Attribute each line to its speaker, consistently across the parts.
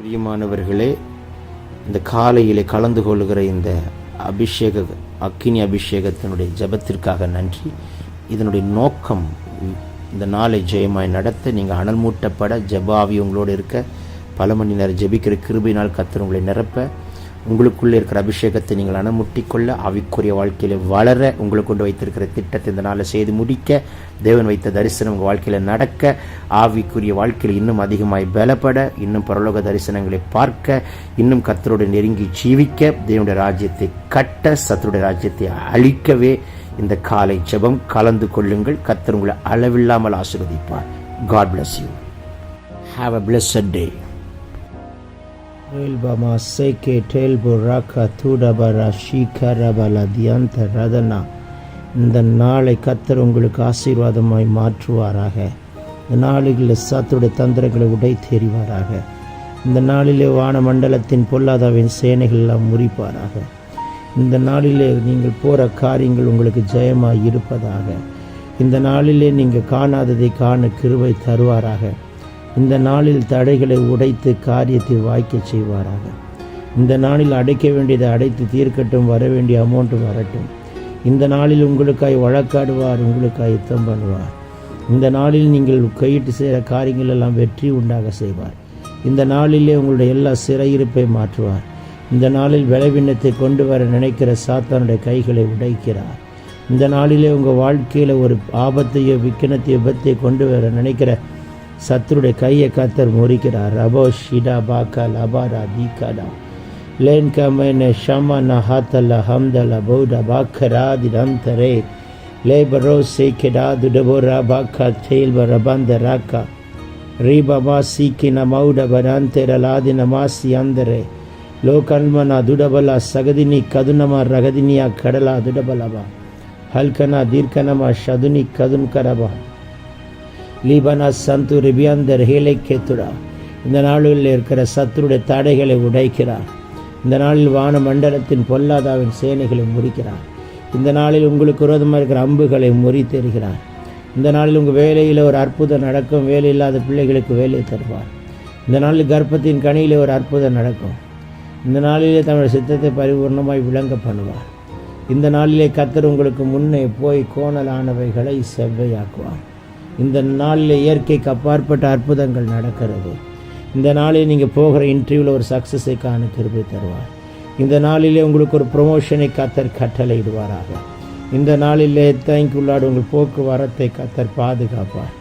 Speaker 1: பிரியமானவர்களே, இந்த காலையிலே கலந்து கொள்கிற இந்த அக்கினி அபிஷேகத்தினுடைய ஜெபத்திற்காக நன்றி. இதனுடைய நோக்கம் இந்த நாளை ஜெயமாய் நடத்த, நீங்கள் அனல் மூட்டப்பட, ஜெபாவி உங்களோடு இருக்க, பல மணி நேரம் ஜெபிக்கிற கிருபையினால் கர்த்தர் உங்களை நிரப்ப, உங்களுக்குள்ளே இருக்கிற அபிஷேகத்தை நீங்கள் அனமுட்டிக்கொள்ள, ஆவிக்குரிய வாழ்க்கையில் வளர, உங்களை கொண்டு வைத்திருக்கிற திட்டத்தை இந்த நாளில் செய்து முடிக்க, தேவன் வைத்த தரிசனம் உங்கள் வாழ்க்கையில் நடக்க, ஆவிக்குரிய வாழ்க்கையில் இன்னும் அதிகமாய் பலப்பட, இன்னும் பரலோக தரிசனங்களை பார்க்க, இன்னும் கர்த்தரோடு நெருங்கி ஜீவிக்க, தேவனுடைய ராஜ்யத்தை கட்ட, சத்துருடைய ராஜ்யத்தை அழிக்கவே இந்த காலை ஜெபம். கலந்து கொள்ளுங்கள். கர்த்தர் உங்களை அளவில்லாமல் ஆசீர்வதிப்பார். God bless you. Have a blessed day.
Speaker 2: Elbama seke telbo raka tudabara shikarabala dianta radana. இந்த நாளை கர்த்தர் உங்களுக்கு ஆசீர்வாதமாய் மாற்றுவாராக. இந்த நாளில் சாத்துடைய தந்திரங்களை உடைத்தெறிவாராக. இந்த நாளிலே வான மண்டலத்தின் பொல்லாதவின் சேனைகள் எல்லாம் முறிப்பாராக. இந்த நாளிலே நீங்கள் போகிற காரியங்கள் உங்களுக்கு ஜெயமாய் இருப்பதாக. இந்த நாளிலே நீங்கள் காணாததை காண கிருபை தருவாராக. இந்த நாளில் தடைகளை உடைத்து காரியத்தை வாய்க்க செய்வாராக. இந்த நாளில் அடைக்க வேண்டியதை அடைத்து தீர்க்கட்டும், வர வேண்டிய அமௌண்ட்டும் வரட்டும். இந்த நாளில் உங்களுக்காய் வழக்காடுவார், உங்களுக்காய் யுத்தம் பண்ணுவார். இந்த நாளில் நீங்கள் கையிட்டு செய்கிற காரியங்கள் எல்லாம் வெற்றி உண்டாக செய்வார். இந்த நாளிலே உங்களுடைய எல்லா சிறையிருப்பை மாற்றுவார். இந்த நாளில் விளைவினத்தை கொண்டு வர நினைக்கிற சாத்தானுடைய கைகளை உடைக்கிறார். இந்த நாளிலே உங்கள் வாழ்க்கையில் ஒரு ஆபத்தையோ விக்கினத்தையோ விபத்தை கொண்டு வர நினைக்கிற சத்துருடைய கையை கர்த்தர் முறிக்கிறார். ரபோ ஷிடா பாக்கா லபாரா தீகாடா லேன் கமேன ஷமன ஹாத்தல ஹம்தல பௌடா பாக்கராதி ரம்தரே லேபரோ சேகெடா துடபோரா பாக்கா தேல்வ ரபந்த ராக்கா ரீபமா சீக்கின மௌட பராந்தெரலாதி நமாசி அந்தரே லோகன்மனா துடபலா சகதினி கதுனமா ரகதினியா கடலா துடபலவா ஹல்கனா தீர்க்கனமா ஷதுனி கதுன்கரபா லீபனா சந்து ரிபியாந்தர் ஹேலை கேத்துடா. இந்த நாளில் இருக்கிற சத்துருடைய தடைகளை உடைக்கிறார். இந்த நாளில் வான மண்டலத்தின் பொல்லாதாவின் சேனைகளை முறிக்கிறார். இந்த நாளில் உங்களுக்கு விரோதமாக இருக்கிற அம்புகளை முறித்தெறிகிறார். இந்த நாளில் உங்கள் வேலையில் ஒரு அற்புதம் நடக்கும். வேலை இல்லாத பிள்ளைகளுக்கு வேலை தருவார். இந்த நாளில் கர்ப்பத்தின் கனியில் ஒரு அற்புதம் நடக்கும். இந்த நாளிலே தமிழ் சித்தத்தை பரிபூர்ணமாய் விளங்க பண்ணுவார். இந்த நாளிலே கர்த்தர் உங்களுக்கு முன்னே போய் கோணலானவைகளை செவ்வையாக்குவார். இந்த நாளில் இயற்கைக்கு அப்பாற்பட்ட அற்புதங்கள் நடக்கிறது. இந்த நாளில் நீங்கள் போகிற இன்டர்வியூவில் ஒரு சக்ஸஸை காண கிருபை தருவார். இந்த நாளிலே உங்களுக்கு ஒரு ப்ரொமோஷனை கர்த்தர் கட்டளையிடுவாராக. இந்த நாளிலே தேங்க்குள்ளாடு உங்கள் போக்குவரத்தை கர்த்தர் பாதுகாப்பார்.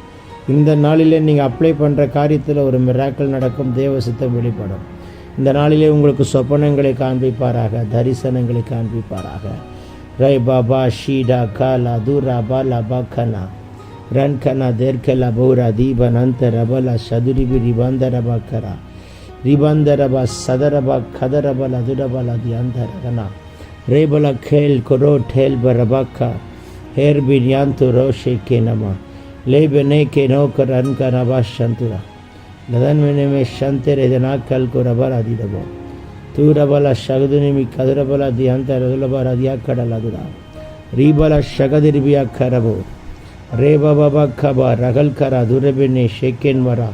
Speaker 2: இந்த நாளிலே நீங்கள் அப்ளை பண்ணுற காரியத்தில் ஒரு மிராக்கள் நடக்கும். தேவ சித்தம் வெளிப்படும். இந்த நாளிலே உங்களுக்கு சொப்பனங்களை காண்பிப்பாராக, தரிசனங்களை காண்பிப்பாராக. ரை பாபா ஷீடா காலா தூரா பாலா பாக்கனா ரன்கனா தேர்கலா பௌரா தீபன் அந்த ரபலா சதுரிபி ரிபந்தரபா கரா ரிபந்தரபா சதரபா கதரபல துடபல தி அந்தரகனா ரேபல கேல் கொரோ டேல் பரபாக்கா ஹேர்பி ஞாந்து ரோஷே கே நமா லேபனே கே நோக்கர் அன்கனபா சந்துரா லதன்மெனே மே சந்தரே இதனா கல் கோ ரபலா திடபோ தூரபல சகதுனிமி கதரபல தி அந்த ரதுலபா ரதியா கடலதுரா ரீபல சகதிரிபியா கரபோ ரே பாபா கபா ரகல் கரா துரபினே ஷேக்கேன் வரா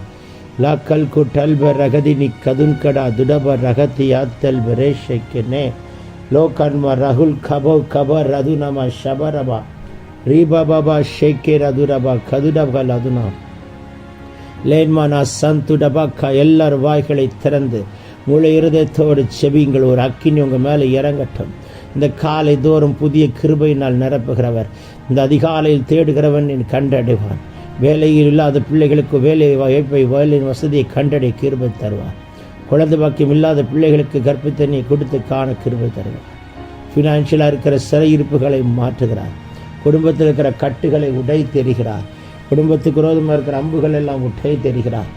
Speaker 2: லாக்கல் கு டல்ப ரகதினி கதுன்கடா துடப ரகதி யாத்தல் பிரே ஷேக்கேனே லோகன்ம ரகுல் கபோ கப ரதுனம ஷபரபா ரீபா பாபா ஷேக்கே ரதுரபா கதுடபல் அதுனா லேன்மானா சந்துடபாக்கா. எல்லார் வாய்களை திறந்து முழு இருதயத்தோடு செபிங்கள். ஒரு அக்கினி உங்கள் மேலே இறங்கட்டும். இந்த காலை தோறும் புதிய கிருபையினால் நிரப்புகிறவர். இந்த அதிகாலையில் தேடுகிறவன் கண்டடைவான். வேலையில் இல்லாத பிள்ளைகளுக்கு வேலை வாய்ப்பை, வேலையின் வசதியை கண்டடை கிருபை தருவார். குழந்தை பாக்கியம் இல்லாத பிள்ளைகளுக்கு கர்ப்பத்தண்ணியை கொடுத்து காண கிருபை தருவார். ஃபினான்ஷியலாக இருக்கிற சிறையிருப்புகளை மாற்றுகிறார். குடும்பத்தில் இருக்கிற கட்டுகளை உடைத்தெறிகிறார். குடும்பத்துக்கு விரோதமாக இருக்கிற அம்புகள் எல்லாம் உடைத்தெறிகிறார்.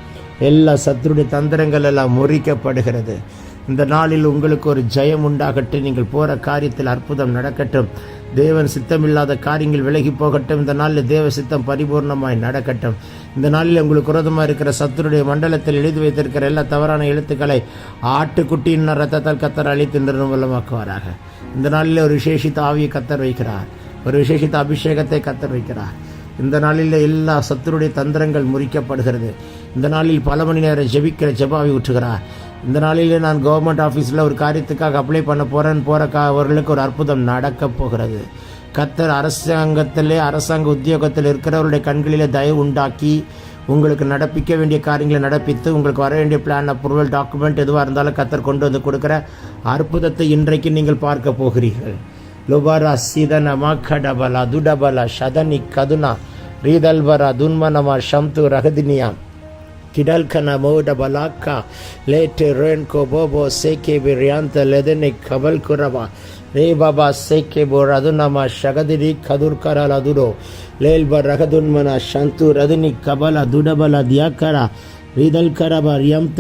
Speaker 2: எல்லா சத்துருடைய தந்திரங்கள் எல்லாம் முறிக்கப்படுகிறது. இந்த நாளில் உங்களுக்கு ஒரு ஜெயம் உண்டாகட்டும். நீங்கள் போகிற காரியத்தில் அற்புதம் நடக்கட்டும். தேவன் சித்தமில்லாத காரியங்கள் விலகி போகட்டும். இந்த நாளில் தேவ சித்தம் பரிபூர்ணமாய் நடக்கட்டும். இந்த நாளில் உங்களுக்கு விரோதமாக இருக்கிற சத்துருடைய மண்டலத்தில் எழுதி வைத்திருக்கிற எல்லா தவறான எழுத்துக்களை ஆட்டுக்குட்டியின் ரத்தத்தால் கத்தர் அழித்து நிர்மூலமாக்குவாராக. இந்த நாளில் ஒரு விசேஷித்த ஆவியை கத்தர் வைக்கிறார். ஒரு விசேஷித்த அபிஷேகத்தை கத்தர் வைக்கிறார். இந்த நாளில் எல்லா சத்துருடைய தந்திரங்கள் முறிக்கப்படுகிறது. இந்த நாளில் பல மணி நேரம் ஜெபிக்கிற ஜெபாவை ஊற்றுகிறார். இந்த நாளிலே நான் கவர்மெண்ட் ஆஃபீஸில் ஒரு காரியத்துக்காக அப்ளை பண்ண அவர்களுக்கு ஒரு அற்புதம் நடக்கப் போகிறது. கர்த்தர் அரசாங்க உத்தியோகத்தில் இருக்கிறவருடைய கண்களிலே தயவு உண்டாக்கி உங்களுக்கு நடப்பிக்க வேண்டிய காரியங்களை நடப்பித்து உங்களுக்கு வர வேண்டிய பிளான் அப்ரூவல் டாக்குமெண்ட் எதுவாக இருந்தாலும் கர்த்தர் கொண்டு வந்து கொடுக்குற அற்புதத்தை இன்றைக்கு நீங்கள் பார்க்க போகிறீர்கள். லுபரா சீதனமா கடபலா துடபலா ஷதனி கதுனா ரீதல்வரா துன்மனமா ஷம்து ரகதினியா கிடல்கன மோட பலாக்கா லேட்டு ரேன்கோ போபோ சேகே விரியாந்த லெதனை கபல் குரவா ரே பாபா சேகே போர் அதுனமா ஷகதிரி கதுர்கரல் அதுடோ லேல்ப ரகதுன்மனா ஷந்து ரதினி கபல துடபல தியாக்கரா ரீதல் கரபா ரியம்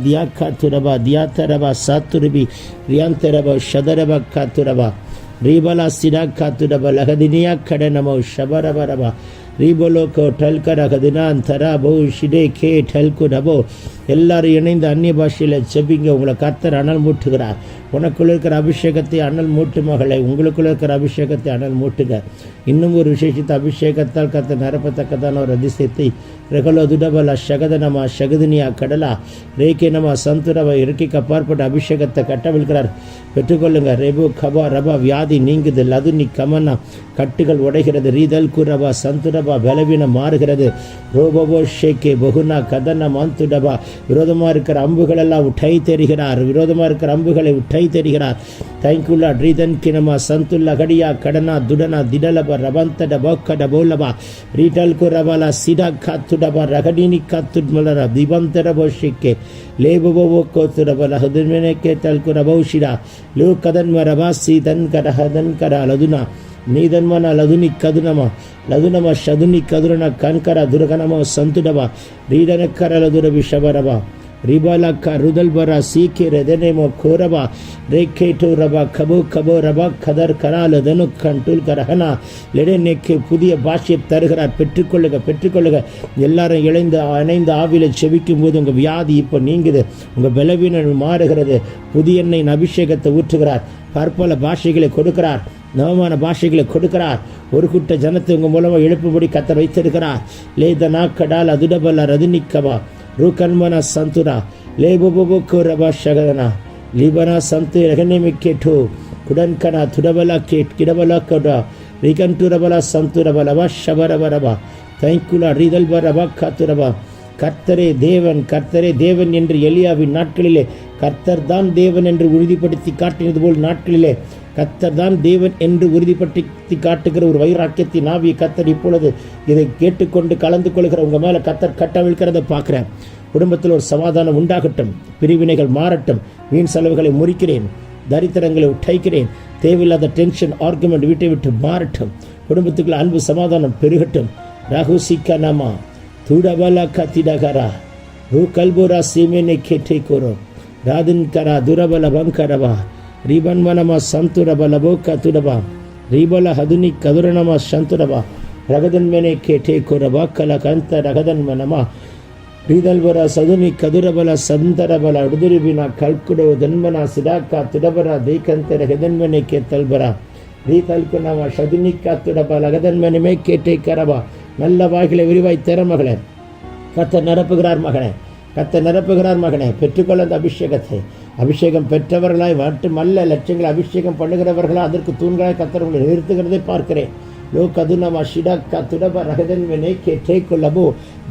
Speaker 2: தியாக்கா துரபா தியாத்தரபா சாத்துருபி ரியாந்தரபா ஷதரபா காத்துரபா ரீபலா சிடா காத்துரபா லகதினியா கடனமோ ஷபரபரபா ரீபோலோகோ டல்கரகதினான் தராபோ ஷிடே கே டல்கு டபோ. எல்லாரும் இணைந்து அந்நிய பாஷையில் செபிங்க. உங்களை கர்த்தர் அனல் மூட்டுகிறார். உனக்குள்ள இருக்கிற அபிஷேகத்தை அனல் மூட்டு மகளை, உங்களுக்குள்ள இருக்கிற அபிஷேகத்தை அனல் மூட்டுங்க. இன்னும் ஒரு விசேஷித்த அபிஷேகத்தால் கர்த்தர் நிரப்பத்தக்கதான ஒரு அதிசயத்தை ரெகலோ துடபலா ஷகதனமா ஷகதினியா கடலா ரேகே நமா சந்துரவா இறக்கிக்கு அப்பாற்பட்ட அபிஷேகத்தை கட்டவிழ்கிறார். பெற்றுக்கொள்ளுங்க. ரெபு கபா ரபா வியாதி நீங்குது. லதுனி கமனா கட்டுகள் உடைகிறது. ரீதல் குரபா சந்துரபா பலவீனம் மாறுகிறது. ரோபோ ஷேகே பகுனா கதன மாந்துடபா விரோதமாக இருக்கிற அம்புகள் எல்லாம் உட்டை தெரிகிறார். விரோதமாக இருக்கிற அம்புகளை உட்டை தெரிகிறார். தைங்குல்லா ரீதன் கினமா சந்துல்லா கடியா கடனா துடனா திடலப ரபந்தட போக்கட போலபா ரீடல் குரபலா சிடா காத்துடபா ரகடினி காத்துட்மலர திபந்தர போஷிக்கே லேபோ கோத்துடபல ஹதுமெனக்கே தல்குர பௌஷிடா லூ கதன்ம ரபாசி தன் கடஹதன் கர லதுனா நீதன்மன லதுனி லதுனமா ஷதுனி கதுரன கன்கர துரகனமோ சந்துடபா ரீடனக்கர லதுர விஷபரபா ரிபாலக்க ருதல்பரா சீக்கே ரெதனேமோ கோரபா ரேக்கேட்டோ ரபா கபோ கபோ ரபா கதர் கரால தனு கண்டுல் கரஹனா லெடனேக்கு புதிய பாஷையை தருகிறார். பெற்றுக்கொள்ளுங்க. எல்லாரும் இணைந்து ஆவில செவிக்கும் போது உங்கள் வியாதி இப்போ நீங்குது. உங்கள் பலவீனம் மாறுகிறது. புதிய எண்ணெயின் அபிஷேகத்தை ஊற்றுகிறார். பற்பல பாஷைகளை கொடுக்கிறார். நவமான பாஷைகளை கொடுக்கிறார். ஒரு கூட்ட ஜனத்தை உங்கள் மூலமாக எழுப்பும்படி கர்த்தர் வைத்திருக்கிறார். லேதனா கடால் அதுடபல ரதினிக்கவா ரூகன்மனா சந்துரா லேபோபோக்கோ ரபா ஷகதனா லிபனா சந்து ரகனேமிக்கேட்டோ குடன்கனா துடபலா கேட் கிடபலா கடா ரிகன்டுரபலா சந்துரபலவா ஷபரபரபா தைக்குலா ரீதல்பரபா காத்துரபா. கர்த்தரே தேவன் என்று எலியாவின் நாட்களிலே கர்த்தர் தான் தேவன் என்று உறுதிப்படுத்தி காட்டினது போல் நாட்களிலே கர்த்தர் தான் தேவன் என்று உறுதிப்படுத்தி காட்டுகிற ஒரு வைராக்கியத்தின் ஆவியை கர்த்தர் இப்பொழுது இதை கேட்டுக்கொண்டு கலந்து கொள்கிற உங்கள் மேலே கர்த்தர் கட்டவிழ்கிறத பார்க்குறேன். குடும்பத்தில் ஒரு சமாதானம் உண்டாகட்டும். பிரிவினைகள் மாறட்டும். வீண் செலவுகளை முறிக்கிறேன். தரித்திரங்களை உடைக்கிறேன். தேவையில்லாத டென்ஷன் ஆர்குமெண்ட் வீட்டை விட்டு மாறட்டும். குடும்பத்துக்குள்ள அன்பு சமாதானம் பெருகட்டும். ரகுசிக்க நாமா துடபலா கத்திடகரா ரூ கல்போரா சீமேனை கேட்டை கோரோ ராதின் கரா துரபல பங்கரவா ரிபன்மனமா சந்துரபலபோ கத்துடபா ரிபல ஹதுனி கதுரணமா சந்துரபா ரகதன்மேனை கேட்டை கோரபா கல கந்த ரகதன்மனமா ரீதல்வர சதுனி கதுரபல சந்தரபல உடுதுருபினா கல்குடோ தன்மனா சிடாக்கா துடபரா தேகந்த ரகதன்மனை கேத்தல்பரா ரீதல்குனமா சதுனி காத்துடபா ரகதன்மனமே கேட்டை கரபா. நல்ல வாய்களை விரிவாய் தர மகளே. கர்த்தர் நிரப்புகிறார் மகனே. பெற்றுக்கொள்ள அந்த அபிஷேகம் பெற்றவர்களாய் மட்டுமல்ல, லட்சங்களை அபிஷேகம் பண்ணுகிறவர்களா அதற்கு தூண்களாய் கர்த்தர் உங்களை நிறுத்துகிறதை பார்க்கிறேன். லோ கதுனமா ஷிடக்கா துடப ரகதன்மனை கேட்டே கொள்ளபோ.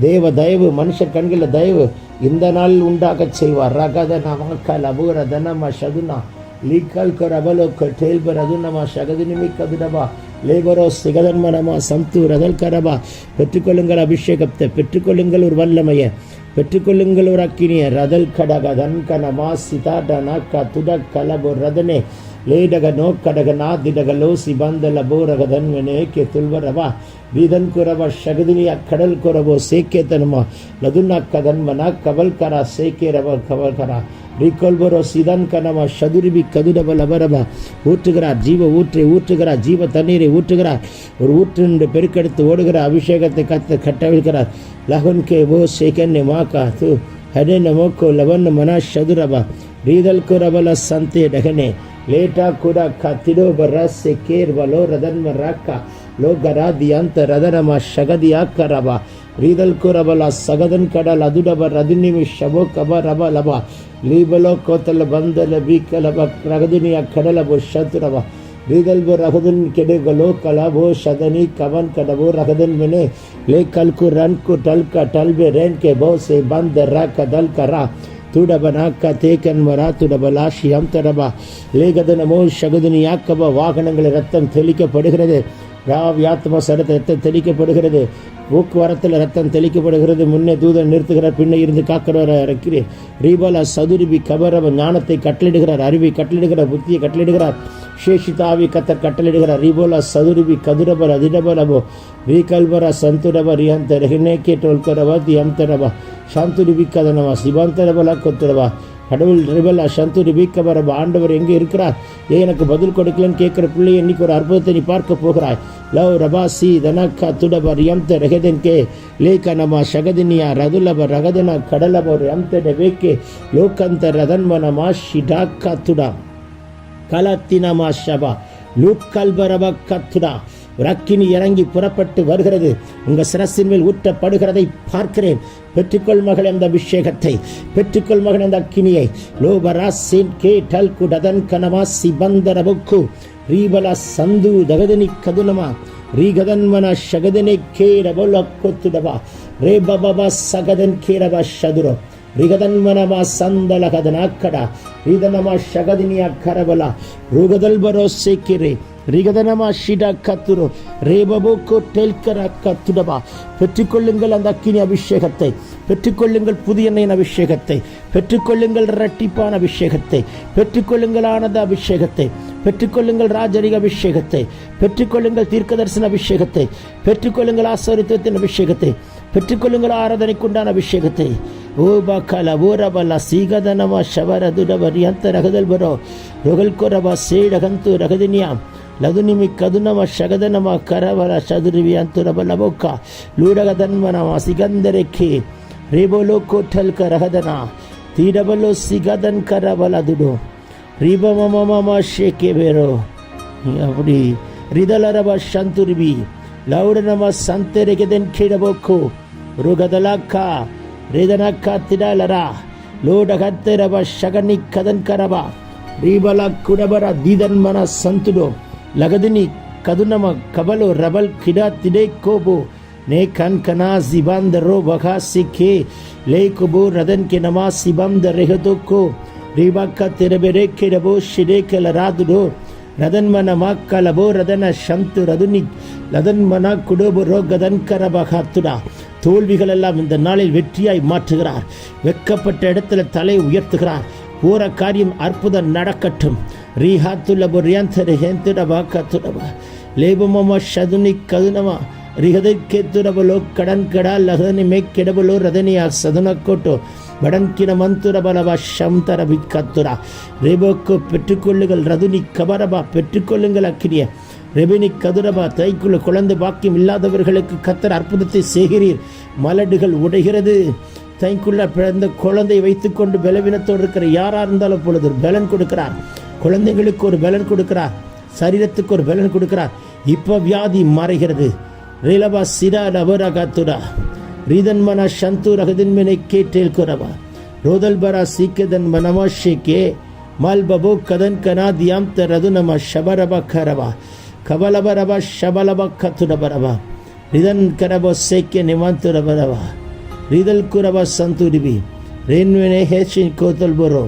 Speaker 2: தேவ தயவு, மனுஷர் கண்களில் தயவு இந்த நாளில் உண்டாக செய்வார். ரகதனமாக்கா லபுர தனமா ஷதுனா லீக்கல் கரபலோ டேல்பர் அதுனமா ஷகதினிமி கதுடபா லேபரோ சிகதன்மனமா சம்து ரதல் கரபா. பெற்றுக்கொள்ளுங்கள் அபிஷேகத்தை, பெற்றுக்கொள்ளுங்கள் ஒரு வல்லமையை, பெற்றுக்கொள்ளுங்கள் ஒரு அக்கினிய ரதல் கடக தன்கனமா சிதாடனா கதுட கலபோ ரதனே லேடக நோக்கடக நாதிடக லோசி பந்தல போரகதன்வனே கே துல்வரவா வீதன் குரவா ஷகதினியா கடல் குரவோ சேக்கே தனுமா லதுனா கதன்வனா கவல் கரா சேக்கே ரவ கவல் கரா ரிகொல்பரோ சிதன் கனமா ஷதுரிபி கதுடபல வரபா. ஊற்றுகிறார் ஜீவ ஊற்றை ஊற்றுகிறார். ஜீவ தண்ணீரை ஊற்றுகிறார். ஒரு ஊற்று பெருக்கெடுத்து ஓடுகிற அபிஷேகத்தை கட்டவிழ்கிறார். லகன் கே ஓ சேகன்ய மாக்கா து ஹடேன மோக்கோ லவன் மனா ஷதுரபா ரீதல் குரபல சந்தே டகனே லேட்டா குடா கத்திடோ பரஸ்ஸே கேர் வலோ ரதன்ம ராக்கா லோகரா தியந்த ரதனமா ஷகதியா கரபா ரீதல் குரபலா சகதன் கடல் அதுடபர் அதினிமி ஷபோ கப ரப லபா லீபலோ கோத்தல பந்தல பீக்கலப ரகதினியா கடலபோ ஷத்துரபா ரீதல்போ ரகதன் கெடுகலோ கலபோ ஷதனி கவன் கடபோ ரகதன் மினே லே கல்கு ரன்கு டல்க டல்பே ரேன்கே போ சே பந்த ர கதல் கரா துடபனாக்க தேக்கன்மரா துடபலா ஷியம் தடபா லேகதனமோ ஷகுதினி யாக்கபா வாகனங்களில் ரத்தம் தெளிக்கப்படுகிறது. ராவியாத்மா சரத்தை ரத்தம் தெளிக்கப்படுகிறது. போக்குவரத்தில் ரத்தம் தெளிக்கப்படுகிறது. முன்னே தூதன் நிறுத்துகிறார், பின்னே இருந்து காக்கிறவரை இறக்கிறேன். ரீபாலா சதுரிபி கபரவ ஞானத்தை கட்டளிடுகிறார், அறிவை கட்டளிடுகிறார், புத்தியை கட்டளிடுகிறார். சேஷிதாவி கத்தர் கட்டளிடுகிறார். ரீபோலா சதுரிபி கதுரபல அதிடபலபோ ரீகல்பரா சந்துரப ரியாந்த ரெஹினேக்கே டோல்கரவா தியம்தரபா சாந்துரிபி கதனவா சிபாந்தரபலா கொத்துரவா கடவுள் ரிபலா சந்துரி வீக்கபரப ஆண்டவர் எங்கே இருக்கிறார்? எனக்கு பதில் கொடுக்கலன்னு கேட்குற பிள்ளை இன்னைக்கு ஒரு அற்புதத்தை நீ பார்க்க போகிறாய். லவ் ரபா சி தனக்கா துடபர் எம்த ரகதன் கே லேக்க நமா சகதினியா ரதுலப ரகதன கடலபர் எம்த வேக்கே லோகந்த ரதன்மனமா ஷிடாக்கா துடா கலத்தினமா ஷபா லூக்கல்பரப கத்துடா. ரக்கினி இறங்கி புறப்பட்டு வருகிறது, உங்கள் சிரசின் மேல் ஊற்றப்படுகிறதை பார்க்கிறேன். பெற்றுக்கொள் மகள் அந்த அபிஷேகத்தை, பெற்றுக்கொள் மகள் அந்த அக்கினியை. லோபராசின் கே டல் குடதன் கனமா சிபந்தரபுக்கு ரீபலா சந்து தகதனி கதுலமா ரீகதன்மன ஷகதனை கேரபொல கொத்துடவா ரேபபா சகதன் கேரபா ஷதுரோ ரிகதன்மனமா சந்தலகதனாக்கடா ரீதனமா ஷகதினியா கரபலா ருகதல்பரோ சேக்கிரே ரிகதனமா ஷிடா கத்துரோ ரேபபோக்கோ டெல்கரா கத்துடபா. பெற்றுக்கொள்ளுங்கள் அந்த அக்கினி அபிஷேகத்தை, பெற்றுக்கொள்ளுங்கள் புதிய எண்ணெயின் அபிஷேகத்தை, பெற்றுக்கொள்ளுங்கள் இரட்டிப்பான அபிஷேகத்தை, பெற்றுக்கொள்ளுங்கள் ஆனந்த அபிஷேகத்தை, பெற்றுக்கொள்ளுங்கள் ராஜரிக அபிஷேகத்தை, பெற்றுக்கொள்ளுங்கள் தீர்க்கதரிசன அபிஷேகத்தை, பெற்றுக்கொள்ளுங்கள் ஆசரித்துவத்தின் அபிஷேகத்தை, பெற்றுக்கொள்ளுங்கள் ஆராதனைக்குண்டான அபிஷேகத்தை. ஓ பாக்கல ஓரபல சீகதனமா ஷவரதுடபரியந்த ரகதல் பரோ ரொகல்கொரபா சேடகந்து ரகதினியாம் லதுனிமி கதுனம ஷகதனமா கரவர சதுரிவியந்துரபலபோக்கா லூடகதன்மனமா சிகந்தரெக்கே ரேபோலோ கோட்டல்க ரகதனா தீடபலோ சிகதன் கரபலதுடோ ரீபமமமா ஷேக்கே பேரோ. அப்படி ரிதலரப சந்துரிபி லவுடனமா சந்தரெகதன் கீடபோக்கோ ருகதலாக்கா ரேதனக்கா திடாலரா லோடகத்தரப ஷகனி கதன் கரபா ரீபலா குடபர தீதன்மன சந்துடோ லகதினி கதுனம கபலோ ரபல் கிடா திடே கோபோ நே கன் கனா சிபாந்தரோ வகா சிக்கே லே கோபோ ரதன் கே நமா சிபந்த ரெஹதோக்கோ ரீபாக்கா திரபெரே கிடபோ ஷிடே கலராதுடோ ரதன்மன மாக்கலபோ ரதன சந்து ரதுனி லதன்மன குடோபோ ரோகதன் கரபகாத்துடா. தோல்விகள் எல்லாம் இந்த நாளில் வெற்றியாய் மாற்றுகிறார். வெக்கப்பட்ட இடத்துல தலை உயர்த்துகிறார். போற காரியம் அற்புதம் நடக்கட்டும். ரீஹாத்துலபோ ரியாந்தரஹேந்துடபா கத்துடபா லேபமமா ஷதுனி கதுனமா ரிஹதற்கேத்துரபலோ கடன் கடா லகனி மேக்கெடபலோ ரதனியா சதுனக்கோட்டோ வடன்கின மந்துரபலபா ஷம்தரபி கத்துரா ரேபோக்கோ பெற்றுக்கொள்ளுங்கள் ரதுனி கபரபா பெற்றுக்கொள்ளுங்கள் அக்கினிய ரெபினி கதுரபா. தைக்குள்ள குழந்தை பாக்கியம் இல்லாதவர்களுக்கு கத்தர் அற்புதத்தை செய்கிறீர். மலடுகள் உடைகிறது. தைக்குள்ள பிறந்த குழந்தை வைத்துக்கொண்டு பலவீனத்தோடு இருக்கிற யாரா இருந்தாலும் பொழுது பலன் கொடுக்கிறார். குழந்தைகளுக்கு ஒரு பலன் கொடுக்கிறார், சரீரத்துக்கு ஒரு பலன் கொடுக்கிறார். இப்ப வியாதி மறைகிறது. ரேலபா சிரா ரபரகத்துடா ரீதன்மன சந்து ரகதின்மனை கேட்டேல் குரபா ரோதல்பரா சீக்கதன் மனமா ஷேக்கே மால்பபோ கதன் கனா தியாம் தரது நம ஷபரபா கரபா கபலபரபா ஷபலபா கத்துடபரபா ரிதன் கரபோ சேக்கிய நிமாந்துரபரபா ரிதல் குரபா சந்துரிபி ரேன்வினே ஹேஷின் கோத்தல் பொரோ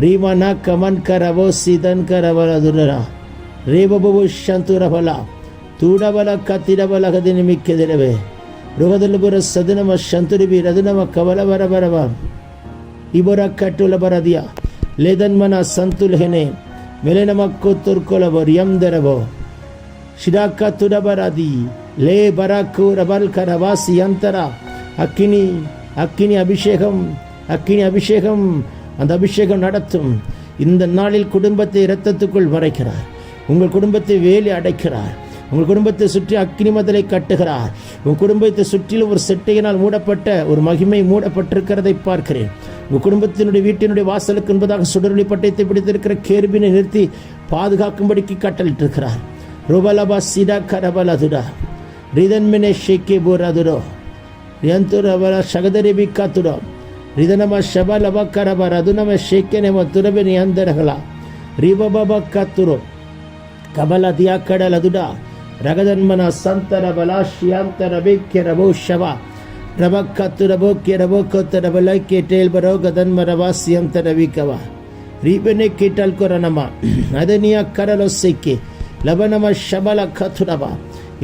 Speaker 2: ரீமனா கமன் கரபோ சீதன் கரபலதுரா ரேபபோ சந்துரபலா தூடபல கத்திடபல கதினிமிக்கதிரவே ருகதல்புர சதுனம சந்துரிபி ரதுனம கபலபரபரபா இபுர கட்டுலபரதியா லேதன்மன சந்துல்ஹெனே மெலனமக்கோ துர்கொலபர் யம்தரபோ ஷிடாக்கா துடபராதி லே பராக்கு ரபல் கரவாசி யந்தரா அக்கினி அக்கினி அபிஷேகம் அக்கினி அபிஷேகம். அந்த அபிஷேகம் நடத்தும். இந்த நாளில் குடும்பத்தை இரத்தத்துக்குள் மறைக்கிறார். உங்கள் குடும்பத்தை வேலி அடைக்கிறார். உங்கள் குடும்பத்தை சுற்றி அக்கினி மதலை கட்டுகிறார். உங்கள் குடும்பத்தை சுற்றிலும் ஒரு செட்டையினால் மூடப்பட்ட ஒரு மகிமை மூடப்பட்டிருக்கிறதை பார்க்கிறேன். உங்கள் குடும்பத்தினுடைய வீட்டினுடைய வாசலுக்கு என்பதாக சுடரொளி பட்டயத்தை பிடித்திருக்கிற கேருபினை நிறுத்தி பாதுகாக்கும்படிக்கு கட்டளிட்டிருக்கிறார். ருபலபா சிடா கரபலதுடா ரிதன்மினே ஷேக்கே போராதுரோ ರಿಯಂತುರವರ ಶಗದರಿಬಿ ಕಾತುರ ರಿದನಮ ಶಬಲಬ ಕರಬರ ಅದು ನಮ್ಮ ಶೇಕೆನೆಮ ತುರಬೆ ನಿಯಂದರಗಳ ರಿಬಬ ಕಾತುರು ಕಬಲ ದಿಯಾ ಕಡಲದುಡ ರಗದನ್ಮನ ಸಂತರ ಬಲ ಶ್ಯಾಂತರ ಬೇಕ್ಯ ರಬೋ ಶವ ರಬ ಕತ್ತು ರಬೋಕ್ಯ ರಬೋಕೋತ ರಬಲೈಕ್ಯ ಟೇಲ್ ಬರೋ ಗದನ್ಮ ರವಾಸ್ಯಂತರ ವಿಕವ ರೀಬನೆ ಕಿಟಲ್ ಕೊರನಮ அதனியா கரலொசைக்கு லபனம ஷபல கத்துரபா.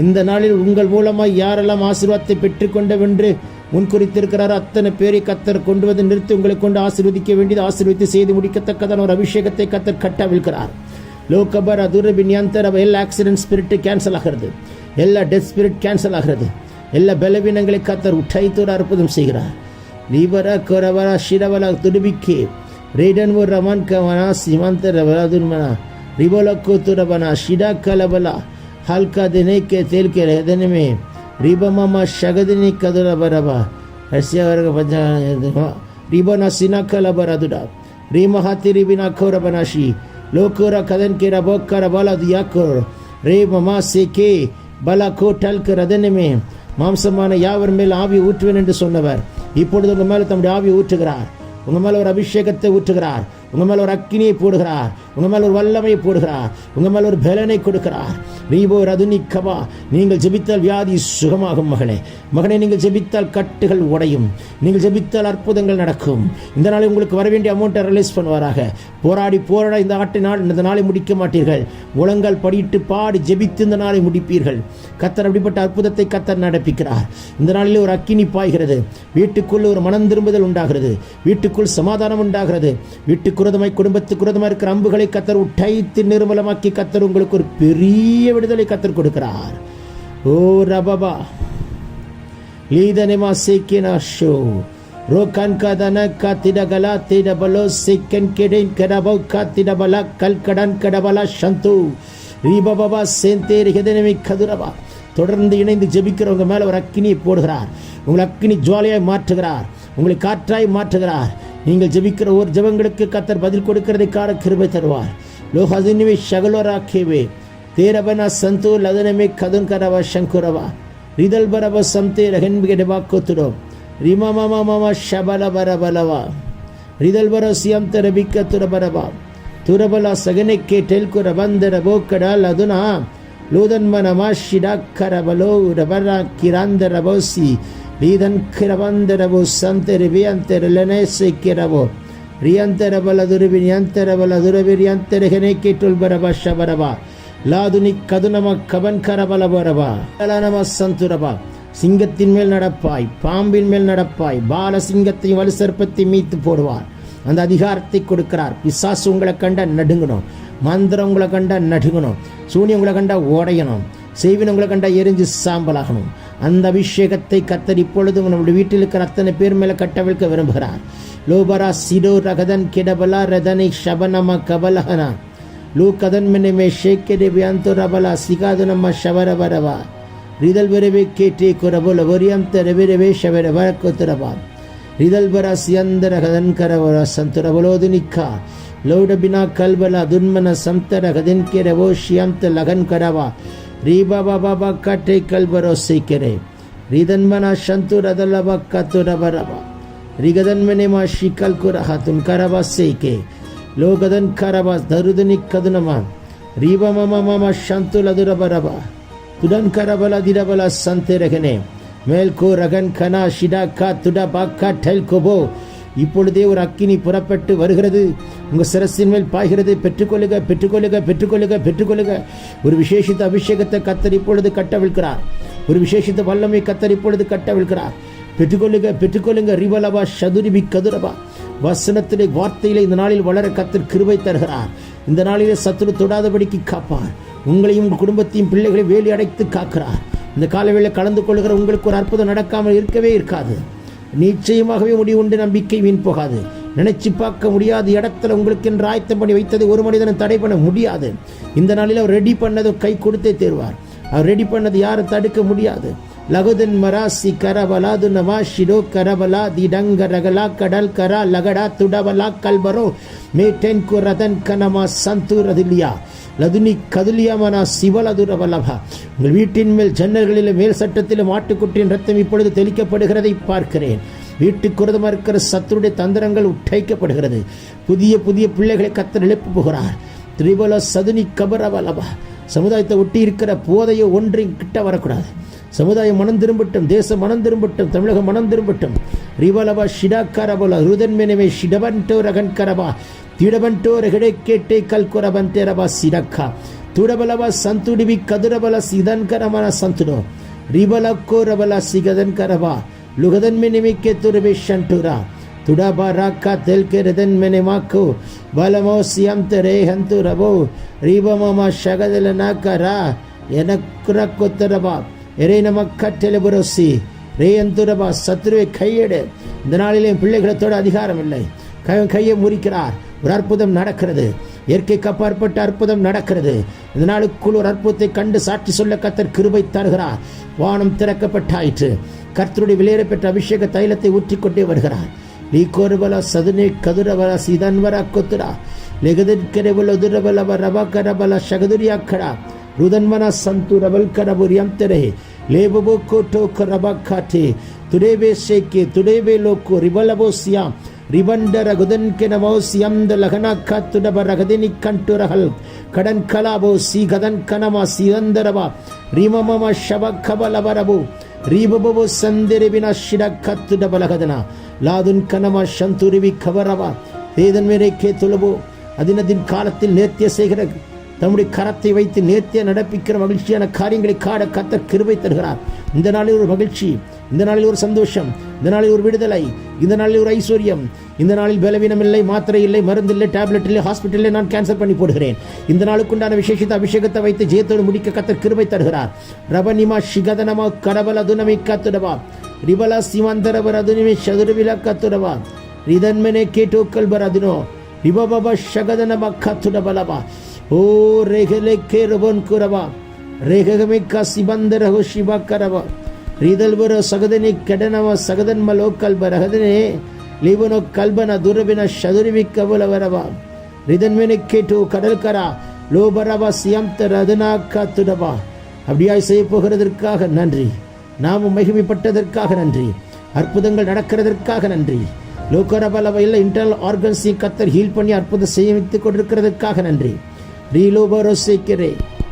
Speaker 2: இந்த நாளில் உங்கள் மூலமாக யாரெல்லாம் ஆசீர்வாதத்தை பெற்றுக்கொண்டவென்று முன்குறித்திருக்கிறாரோ அத்தனை பேரை கத்தர் கொண்டு வந்து நிறுத்தி உங்களை கொண்டு ஆசீர்வதிக்க வேண்டியது ஆசீர்வதித்து செய்து முடிக்கத்தக்கதான ஒரு அபிஷேகத்தை கத்தர் கட்டவிழ்கிறார். லோகபர் அதுரபின் யந்தர எல்லா ஆக்சிடென்ட் ஸ்பிரிட் கேன்சல் ஆகிறது, எல்லா டெத் ஸ்பிரிட் கேன்சல் ஆகிறது, எல்லா பலவீனங்களை கத்தர் உற்சாகத்தோடு அற்புதம் செய்கிறார். லீபர கொரவர ஷிரவல துடுபிக்கே ரேடன் ஒரு ரமன் கவனா சிமந்த ரவதுன்மனா ரிபோலக்கோ துரபனா ஷிடா கலபலா हल्का देने के तेल के रहने में रिबा मामा शगदनी कदरा बराबा ऐसे वर्ग पंजा रिबा ना सिना कला बरादुडा रीमा हाथी रिबिना खोरा बनाशी लोकोरा कदन के रबोक का रबाला दिया कोर रे ममा से के बला को टल कर रहने में மாம்சமான யாவர் மேல் ஆவி ஊற்றுவேன் என்று சொன்னவர் இப்பொழுது உங்கள் மேலே தம்முடைய ஆவி ஊற்றுகிறார். உங்கள் மேலே ஒரு அபிஷேகத்தை ஊற்றுகிறார். உங்கள் மேலே ஒரு அக்கினியை போடுகிறார். உங்கள் மேலே ஒரு வல்லமையை போடுகிறார். உங்கள் மேலே ஒரு பலனை கொடுக்கிறார். நீபோ ரதுனிக்கவா, நீங்கள் ஜெபித்தால் வியாதி சுகமாகும். மகனே மகனே, நீங்கள் ஜெபித்தால் கட்டுகள் உடையும். நீங்கள் ஜெபித்தால் அற்புதங்கள் நடக்கும். இந்த நாளை உங்களுக்கு வர வேண்டிய அமௌண்ட்டை ரிலீஸ் பண்ணுவாராக. போராடி இந்த நாளை முடிக்க மாட்டீர்கள். முழங்கால் படியிட்டு பாடி ஜெபித்து இந்த நாளை முடிப்பீர்கள். கத்தர் அப்படிப்பட்ட அற்புதத்தை கத்தர் நடப்பிக்கிறார். இந்த நாளில் ஒரு அக்கினி பாய்கிறது. வீட்டுக்குள் ஒரு மனம் திரும்புதல் உண்டாகிறது. வீட்டுக்குள் சமாதானம் உண்டாகிறது. வீட்டுக்கு குரதமாய் குடும்பத்துக்கு குரதமாய் இருக்கிற அம்புகளை கத்தர் உடைத்து நிர்மலமாக்கி கத்தர் உங்களுக்கு ஒரு பெரிய விடுதலை கத்தர் கொடுக்கிறார். ஓ ரபபா லீதனமா சேக்கினா ஷோ ரோகன் கதன காத்திடகலா திடபலோ சேக்கன் கெடேன் கடபோ காத்திடபலா கல்கடன் கடபலா சந்து ரீபபா சேந்தேரி ஹெதனமி கதுரபா. தொடர்ந்து இணைந்து ஜெபிக்கிறவங்க மேல ஒரு அக்கினியை போடுகிறார். உங்களை அக்கினி ஜுவாலையாய் மாற்றுகிறார். உங்களை காற்றாய் மாற்றுகிறார். நீங்கள் ஜெபிக்கிற ஒரு ஜெபங்களுக்கு கத்தர் பதில் கொடுக்கிறதைக்கான கிருபை தருவார். லோஹதினிவே ஷகலோராக்கேவே தேரபனா சந்தோ லதனமே கதுன் கரவா சங்குரவா ரிதல் பரப சம்தே ரகன்பிகடபா கோத்துடோ ரிமா மாமா மாமா ஷபல பரபலவா ரிதல் பர சியம் தரபிக்க துரபரபா துரபலா சகனெக்கே டெல்கு ரபந்தர போக்கடால் அதுனா லூதன்மனமா ஷிடாக்கரபலோ ரபரா கிராந்த ரபோசி லீதன் கிரபந்தரபோ சந்தரிவியந்தரலனே சேக்கிரபோ ரியந்தரபல துருபினியந்தரபல துரபிரியந்தரகனே கேட்டுல் பரபா ஷபரபா லாதுனி கதுனம கபன் கரபல பரபா நம சந்துரபா. சிங்கத்தின் மேல் நடப்பாய், பாம்பின் மேல் நடப்பாய், பால சிங்கத்தையும் வலு சர்ப்பத்தை மீத்து போடுவார். அந்த அதிகாரத்தை கொடுக்கிறார். பிசாசு உங்களை கண்டா நடுங்கணும், மந்திரம் உங்களை கண்டா நடுங்கணும், சூனியம் உங்களை கண்டா ஓடையணும், செய்வின் உங்களை கண்டா எரிஞ்சு சாம்பலாகணும். அந்த அபிஷேகத்தை கத்தர் இப்பொழுது நம்முடைய வீட்டில் இருக்கிற அத்தனை பேர் மேல கட்டவிழ்க்க விரும்புகிறார். லோபரா சிடோ ரகதன் கெடபலா ரதனை ஷபனம கபலஹனா லூ கதன் மெனமே ஷேக்கெடே வியந்தோ ரபலா சிகாது நம்ம ஷவரபரவா ரிதல் வரவே கேட்டே குரபோல வரியம் தரவிரவே ஷவர வரக்கோத்துரபா ரிதல் பரா சியந்தர கதன் கரவரா சந்துரபலோது நிக்கா லோட பினா கல்பலா துன்மன சம்தர கதன் கேரவோ ஷியம்த லகன் கரவா ரீபா பாபா காட்டை கல்பரோ சீக்கரே ரிதன்மனா சந்து ரதலபா கத்துரபரபா ரிகதன்மனேமா ஷிகல் குரஹத்துன் கரபா சேக்கே லோகதன் கரபா தருதனி கதுனமா ரீபா மாமா மாமா சந்து லதுரபரபா துடன் கரபலா திரபலா சந்தேரகனே மேல்கோ ரகன் கனா ஷிடாக்கா துடா பாக்கா டெல்கோபோ. இப்பொழுதே ஒரு அக்கினி புறப்பட்டு வருகிறது. உங்க சிரசின் மேல் பாய்கிறது. பெற்றுக்கொள்ளுக பெற்றுக்கொள்ளுக பெற்றுக்கொள்ளுக பெற்றுக்கொள்ளுக. ஒரு விசேஷித்த அபிஷேகத்தை கத்தர் இப்பொழுது கட்டவிழ்கிறார். ஒரு விசேஷித்த வல்லமை கத்தர் இப்பொழுது கட்டவிழ்கிறார். பெற்றுக்கொள்ளுக பெற்றுக்கொள்ளுங்க. ரிவலபா சதுரிபி கதுரபா. வசனத்திலே வார்த்தையிலே இந்த நாளில் வளர கத்தர் கிருபை தருகிறார். இந்த நாளிலே சத்துரு தொடாதபடிக்கு காப்பார். உங்களையும் உங்கள் குடும்பத்தையும் பிள்ளைகளையும் வேலி அடைத்து காக்கிறார். இந்த காலவேளை கலந்து கொள்கிற உங்களுக்கு ஒரு அற்புதம் நடக்காமல் இருக்கவே இருக்காது. நிச்சயமாகவே முடிவு உண்டு. நம்பிக்கை வீண் போகாது. நினைச்சு பார்க்க முடியாத இடத்துல உங்களுக்கு என்று ஆயத்தம் பண்ணி வைத்ததை ஒரு மனிதனும் தடை பண்ண முடியாது. இந்த நாளில் அவர் ரெடி பண்ணதை கை கொடுத்தே தேர்வார். அவர் ரெடி பண்ணது யாரும் தடுக்க முடியாது. லகுதன் மராசி கரபலா துனவா ஷிரோ கரபலா திடங்க ரகலா கடல் கரா லகடா துடவலா கல்பரோ மேட்டென் குரதன் கனமா சந்தூரதிலியா லதுனி கதுலியாமனா சிவலதுரவலபா. உங்கள் வீட்டின் மேல் ஜன்னல்களிலும் மேல் சட்டத்திலும் ஆட்டுக்குட்டியின் ரத்தம் இப்பொழுது தெளிக்கப்படுகிறதை பார்க்கிறேன். வீட்டுக்கு விரோதமாக இருக்கிற சத்துருடைய தந்திரங்கள் உடைக்கப்படுகிறது. புதிய புதிய பிள்ளைகளை கர்த்தர் எழுப்ப போகிறார். திரிபல சதுனி கபரவலபா. சமுதாயத்தை ஒட்டி இருக்கிற போதையோ ஒன்றையும் கிட்ட வரக்கூடாது. சமுதாயம் மனம் திரும்பட்டும், தேசம் மனம் திரும்பட்டும், தமிழகம் மனம் திரும்பட்டும். ரிவலபா ஷிடாக்கரபல ருதன்மெனவே ஷிடபன்டோ ரகன்கரபா திடபன்டோ ரகடே கேட்டே கல்குரபன்டேரபா சிடக்கா துடபலபா சந்துடிவி கதுரபல சிதன்கரமன சந்துடோ ரிபலக்கோ ரபல சிகதன்கரபா லுகதன்மெனிமிக்கே துரபே ஷன்டுரா துடபா ராக்கா தெல்கே ரதன்மெனிமாக்கோ பலமோ சியம்தரே ஹந்து ரபோ ரிபமமா ஷகதலனாக்கரா எனக்குரக்கொத்தரபா எரே நமக்கட்டெலபுரோசி ரே அந்துரபா சத்ருவை கையெடு. இந்த நாளிலே பிள்ளைகளத்தோடு அதிகாரம் இல்லை. கையை முறிக்கிறார். ஒரு அற்புதம் நடக்கிறது. இயற்கைக்கு அப்பாற்பட்ட அற்புதம் நடக்கிறது. இந்த நாளுக்குள் ஒரு அற்புதத்தை கண்டு சாட்சி சொல்ல கர்த்தர் கிருபை தருகிறார். வானம் திறக்கப்பட்டாயிற்று. கர்த்தருடைய விலையேற பெற்ற அபிஷேக தைலத்தை ஊற்றிக்கொண்டே வருகிறார். நீ கோருபல சதுனே கதுரபல சிதன்வர கொத்துரா லெகதின் கரபல உதுரபல ரபா கரபல சகதுரியாக்கடா ருதன்மன சந்துரபல் கரபுரியம் தெரே லேபபோ கோட்டோ கரபா காட்டே துடேபே ஷேக்கே துடேபே லோக்கோ ரிபலபோ சியாம் ரிபண்டர குதன்கெனவோ சியம்த லகனா காத்துடப ரகதினி கண்டுரஹல் கடன் கலாபோ சி கதன் கனமா சிதந்தரபா ரிமமம ஷபக்கபலபரபு ரீபபோ சந்திரிபின ஷிடக்கத்துடபலகதனா லாதுன் கனமா சந்துரிவி கவரவா வேதன் மேரேக்கே துலபோ அதினதின் காலத்தில் நேர்த்திய செய்கிற தம்முடைய கரத்தை வைத்து நேர்த்திய நடப்பிக்கிற மகிழ்ச்சியான காரியங்களை காட கர்த்தர் கிருபை தருகிறார். இந்த நாளில் ஒரு மகிழ்ச்சி, இந்த நாளில் ஒரு சந்தோஷம், இந்த நாளில் ஒரு விடுதலை, இந்த நாளில் ஒரு ஐஸ்வர்யம், இந்த நாளில் பலவீனம் இல்லை, மாத்திரை இல்லை, மருந்து இல்லை, டேப்லெட் இல்லை, ஹாஸ்பிட்டலில் நான் கேன்சல் பண்ணி போடுகிறேன். இந்த நாளுக்குண்டான விசேஷித்த அபிஷேகத்தை வைத்து ஜெயத்தோடு முடிக்க கர்த்தர் கிருபை தருகிறார். ரபனிமா ஷிகதனமா கடபல துனமி காத்துடவா ரிபலா சிவந்தரபர் அதுனிமி சதுரவிலா காத்துடவா ரிதன்மனே கேட்டோக்கல் பர் அதுனோ ரிபபப ஷகதனபா காத்துடபலபா ஓ ரேகலே கேரபன் குரபா ரேகமிக்கா சிபந்தரஹோ சிபா கரபா ரிதல்பர சகதனி கடனவ சகதன் மலோ கல்பரகதனே லிபனோ கல்பன துரபின சதுரிவி கபலவரபா ரிதன்மனே கேட்டோ கடல்கரா லோபரபா சியம்த ரதனா காத்துடபா. அப்படியாய் செய்ய போகிறதற்காக நன்றி. நாமும் மகிமைப்பட்டதற்காக நன்றி. அற்புதங்கள் நடக்கிறதற்காக நன்றி. லோகரபலவையில் இன்டர்னல் ஆர்கன்ஸை கர்த்தர் ஹீல் பண்ணி அற்புதம் செய்வித்துக் கொண்டிருக்கிறதற்காக நன்றி. ரீலோபரோசிக்கிறே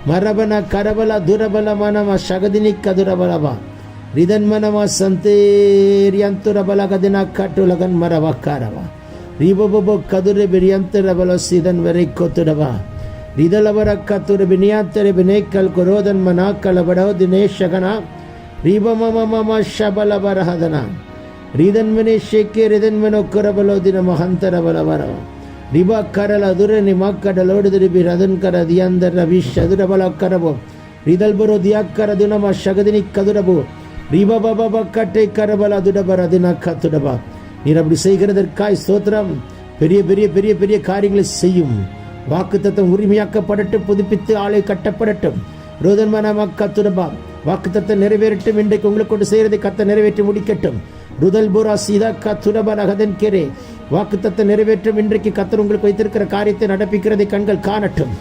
Speaker 2: மரபன கரபல துரபல மனம சகதினி கதுரபலவா ரிதன்மனமா சந்தேரியந்துரபல கதினா காட்டுலகன் மரவக்காரவா ரீபபோ கதுர பிரியந்தரபல சிதன் வரை கொத்துடவா ரிதலவர கத்துர பினியாத்தர பினேக்கல் குரோதன் மனா கலபடோ தினேஷகனா ரீபமமம ஷபலபரஹதனா ரிதன்மனே ஷேக்கே ரிதன்மனோ குரபலோ தின மகந்தரபலவர ரிபா கரல துர நிமாக்கடலோடு திருப்பி ரதன் கர தியந்தர் ரவி சதுரபல கரபோ ரிதல்புரோ தியாக்கர துனம சகதினி கதுரபோ ரிபபப கட்டை கரபல துடபர தின கத்துடபா. நீர் அப்படி செய்கிறதற்காய் ஸ்தோத்திரம். பெரிய பெரிய பெரிய பெரிய காரியங்களை செய்யும். வாக்குத்தத்தம் உரிமையாக்கப்படட்டும், புதுப்பித்து ஆலை கட்டப்படட்டும். ரோதன்மனம கத்துடபா வாக்குத்தத்தம் நிறைவேறட்டும். இன்றைக்கு உங்களுக்கு கொண்டு செய்கிறதை கத்த நிறைவேற்றி முடிக்கட்டும். ருதல் புரா சீதா கத்துடப ரகதன் கேரே வாக்குத்தத்தை நிறைவேற்றும். இன்றைக்கு கர்த்தர் உங்களுக்கு வைத்திருக்கிற காரியத்தை நடப்பிக்கிறதை கண்கள் காணட்டும்.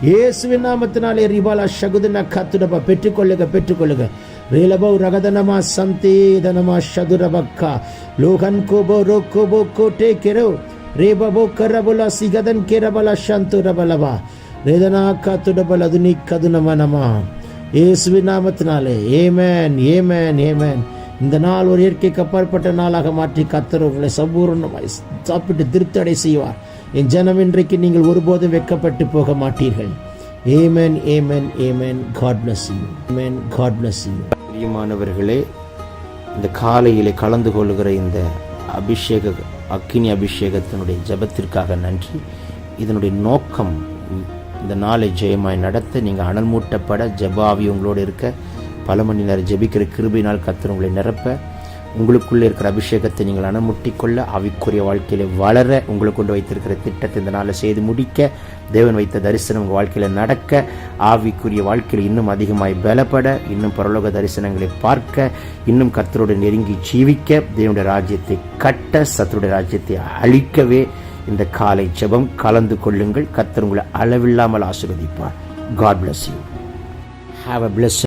Speaker 2: இயேசுவின் நாமத்தினாலே ரிபாலா ஷகுதன கத்துடபா பெற்றுக்கொள்ளுக பெற்றுக்கொள்ளுக. ரேலபோ ரகதனமா சந்தேதனமா ஷதுரபக்கா லோகன் கோபோ ரோகோபோ கோட்டே கெரோ ரேபபோ கரபுலா சிகதன் கேரபலா சந்துரபலவா ரேதனா கத்துடபல அதுனி கதுனமனமா. இயேசுவின் நாமத்தினாலே ஏமேன் ஏமேன் ஏமேன். இந்த நாள் ஒரு இயற்கைக்கு அப்பாற்பட்ட நாளாக மாற்றி கர்த்தர் உங்களை சம்பூர்ணமாய் சாப்பிட்டு திருப்தி அடை செய்வார். என் ஜனம், இன்றைக்கு நீங்கள் ஒருபோதும் வெட்கப்பட்டு போக மாட்டீர்கள். Amen amen amen. God bless you. Amen. God bless you.
Speaker 1: பிரியமானவர்களே, இந்த காலையிலே கலந்து கொள்கிற இந்த அக்கினி அபிஷேகத்தினுடைய ஜெபத்திற்காக நன்றி. இதனுடைய நோக்கம் இந்த நாளை ஜெயமாய் நடத்த, நீங்கள் அனல் மூட்டப்பட, ஜெபாவி உங்களோடு இருக்க, பல மணி நேரம் ஜெபிக்கிற கிருபையினால் கர்த்தர் உங்களை நிரப்ப, உங்களுக்குள்ளே இருக்கிற அபிஷேகத்தை நீங்கள் அனமுட்டிக்கொள்ள, ஆவிக்குரிய வாழ்க்கையில வளர உங்களுக்கு கொண்டு வைத்திருக்கிற திட்டத்தை இந்த நாளை செய்து முடிக்க தேவன் வைத்த தரிசனம் உங்கள் வாழ்க்கையில் நடக்க, ஆவிக்குரிய வாழ்க்கையில் இன்னும் அதிகமாய் பலப்பட, இன்னும் பரலோக தரிசனங்களை பார்க்க, இன்னும் கர்த்தரோடு நெருங்கி ஜீவிக்க, தேவனுடைய ராஜ்யத்தை கட்ட, சத்துருடைய ராஜ்யத்தை அழிக்கவே இந்த காலை ஜெபம் கலந்து கொள்ளுங்கள். கர்த்தர் உங்களை அளவில்லாமல் ஆசீர்வதிப்பார். God bless you. Have a blessed